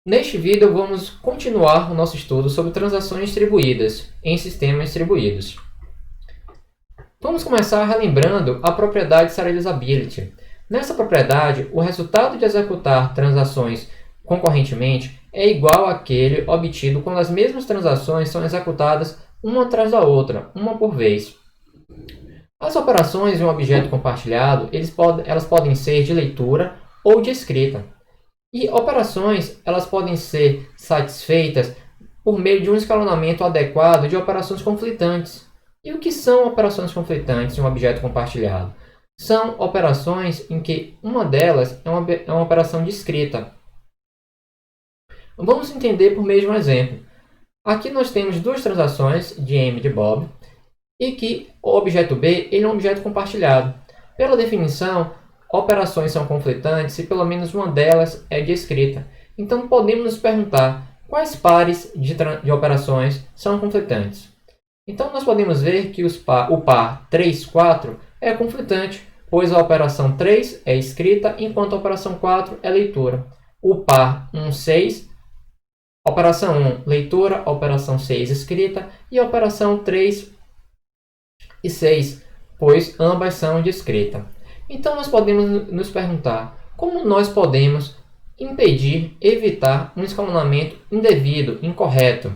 Neste vídeo vamos continuar o nosso estudo sobre transações distribuídas em sistemas distribuídos. Vamos começar relembrando a propriedade serializability. Nessa propriedade, o resultado de executar transações concorrentemente é igual àquele obtido quando as mesmas transações são executadas uma atrás da outra, uma por vez. As operações em um objeto compartilhado, elas podem ser de leitura ou de escrita. E operações elas podem ser satisfeitas por meio de um escalonamento adequado de operações conflitantes. E o que são operações conflitantes em um objeto compartilhado? São operações em que uma delas é uma operação discreta. Vamos entender por meio de um exemplo. Aqui nós temos duas transações de M e de Bob, e que o objeto B ele é um objeto compartilhado. Pela definição, operações são conflitantes se pelo menos uma delas é discreta. Então podemos nos perguntar quais pares de operações são conflitantes. Então nós podemos ver que o par 3, 4 é conflitante, pois a operação 3 é escrita, enquanto a operação 4 é leitura. O par 1, 6, operação 1, leitura, operação 6, escrita, e a operação 3 e 6, pois ambas são discretas. Então nós podemos nos perguntar como nós podemos impedir, evitar um escalonamento indevido, incorreto.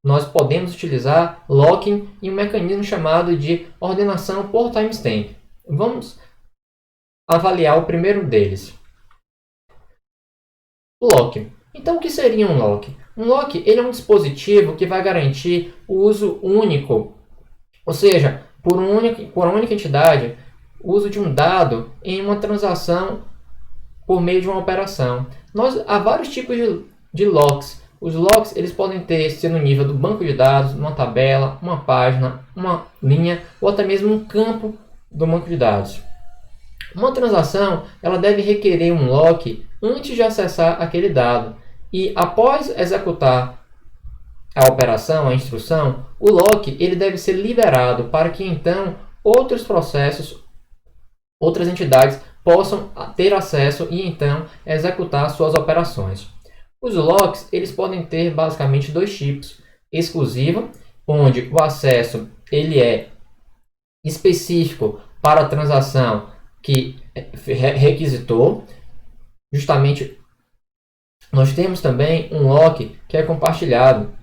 Nós podemos utilizar locking e um mecanismo chamado de ordenação por timestamp. Vamos avaliar o primeiro deles. O lock. Então o que seria um lock? Um lock ele é um dispositivo que vai garantir o uso único, ou seja, por uma única entidade, o uso de um dado em uma transação por meio de uma operação. Há vários tipos de locks. Os locks eles podem ser no nível do banco de dados, uma tabela, uma página, uma linha ou até mesmo um campo do banco de dados. Uma transação ela deve requerer um lock antes de acessar aquele dado. E após executar a operação, a instrução, o lock ele deve ser liberado para que então outros processos, outras entidades possam ter acesso e então executar suas operações. Os locks eles podem ter basicamente dois tipos: exclusivo, onde o acesso ele é específico para a transação que requisitou. Justamente nós temos também um lock que é compartilhado,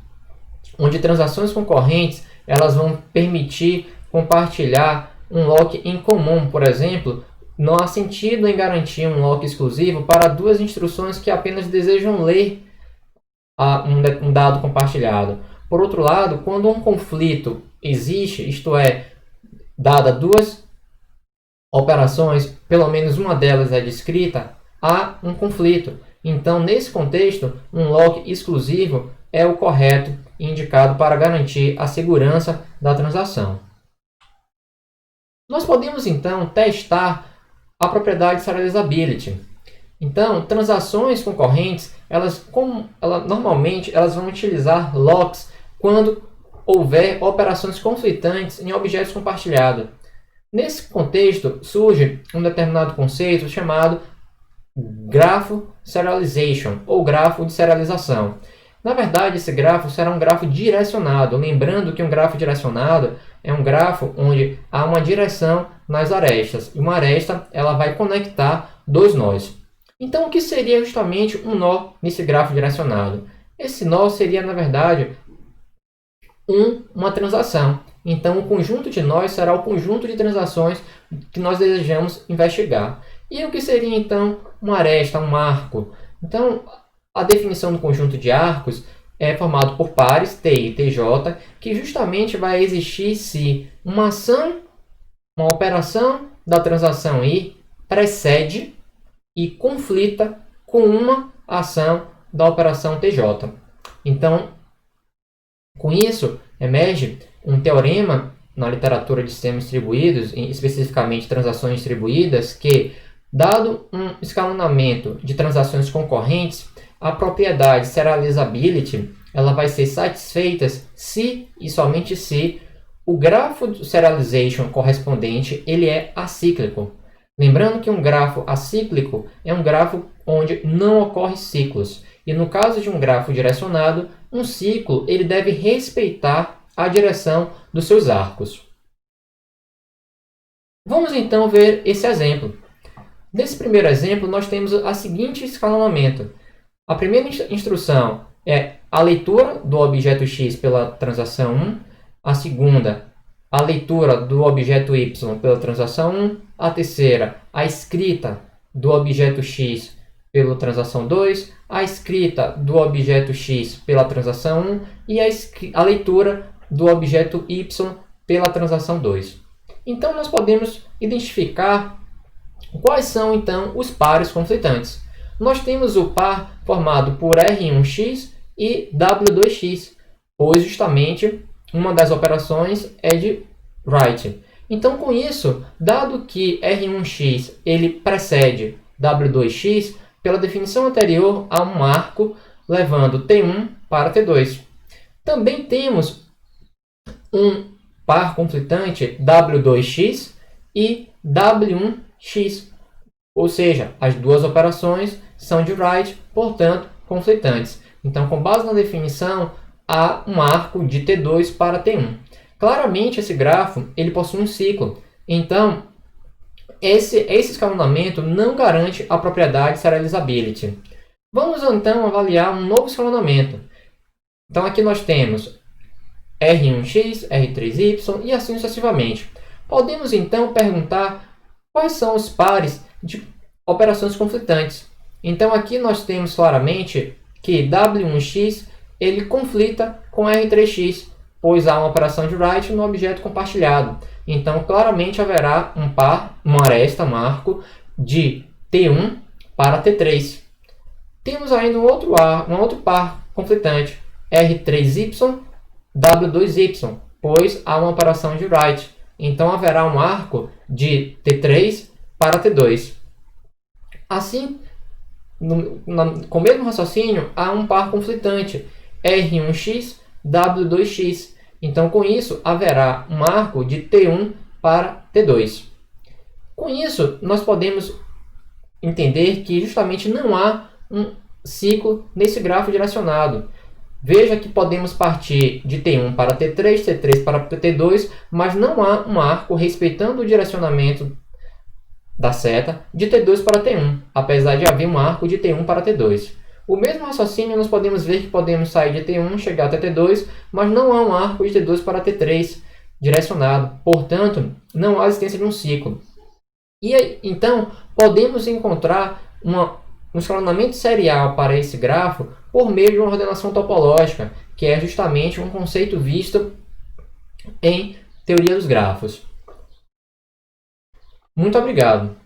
onde transações concorrentes elas vão permitir compartilhar um lock em comum. Por exemplo, não há sentido em garantir um lock exclusivo para duas instruções que apenas desejam ler um dado compartilhado. Por outro lado, quando um conflito existe, isto é, dada duas operações, pelo menos uma delas é discreta, há um conflito. Então, nesse contexto, um lock exclusivo é o correto e indicado para garantir a segurança da transação. Nós podemos então testar a propriedade serializability. Então, transações concorrentes, normalmente elas vão utilizar locks quando houver operações conflitantes em objetos compartilhados. Nesse contexto, surge um determinado conceito chamado grafo serialization, ou grafo de serialização. Na verdade, esse grafo será um grafo direcionado. Lembrando que um grafo direcionado é um grafo onde há uma direção nas arestas. E uma aresta ela vai conectar dois nós. Então, o que seria justamente um nó nesse grafo direcionado? Esse nó seria, na verdade, uma transação. Então, o conjunto de nós será o conjunto de transações que nós desejamos investigar. E o que seria, então, uma aresta, um arco? Então, a definição do conjunto de arcos é formado por pares, T e TJ, que justamente vai existir se uma ação, uma operação da transação I precede e conflita com uma ação da operação TJ. Então, com isso, emerge um teorema na literatura de sistemas distribuídos, especificamente transações distribuídas, que, dado um escalonamento de transações concorrentes, a propriedade serializability ela vai ser satisfeita se e somente se o grafo de serialization correspondente ele é acíclico. Lembrando que um grafo acíclico é um grafo onde não ocorre ciclos. E no caso de um grafo direcionado, um ciclo ele deve respeitar a direção dos seus arcos. Vamos então ver esse exemplo. Nesse primeiro exemplo, nós temos a seguinte escalonamento. A primeira instrução é a leitura do objeto x pela transação 1, a segunda, a leitura do objeto y pela transação 1, a terceira, a escrita do objeto x pela transação 2, a escrita do objeto x pela transação 1 e a leitura do objeto y pela transação 2. Então, nós podemos identificar quais são, então, os pares conflitantes. Nós temos o par formado por R1x e W2x, pois justamente uma das operações é de write. Então, com isso, dado que R1x ele precede W2x, pela definição anterior, há um arco levando T1 para T2. Também temos um par conflitante W2x e W1x, ou seja, as duas operações são de write, portanto, conflitantes. Então, com base na definição, há um arco de T2 para T1. Claramente, esse grafo ele possui um ciclo. Então, esse escalonamento não garante a propriedade serializability. Vamos, então, avaliar um novo escalonamento. Então, aqui nós temos R1x, R3y e assim sucessivamente. Podemos, então, perguntar quais são os pares de operações conflitantes. Então, aqui nós temos claramente que W1x ele conflita com R3x, pois há uma operação de write no objeto compartilhado. Então, claramente haverá um par, uma aresta, um arco de T1 para T3. Temos ainda um outro par conflitante, R3y, W2y, pois há uma operação de write. Então, haverá um arco de T3 para T2. Assim, com o mesmo raciocínio, há um par conflitante, R1x, W2x. Então, com isso, haverá um arco de T1 para T2. Com isso, nós podemos entender que justamente não há um ciclo nesse grafo direcionado. Veja que podemos partir de T1 para T3, T3 para T2, mas não há um arco respeitando o direcionamento da seta de T2 para T1, apesar de haver um arco de T1 para T2. O mesmo raciocínio nós podemos ver que podemos sair de T1 e chegar até T2, mas não há um arco de T2 para T3 direcionado. Portanto, não há existência de um ciclo. E aí, então, podemos encontrar um escalonamento serial para esse grafo por meio de uma ordenação topológica, que é justamente um conceito visto em teoria dos grafos. Muito obrigado.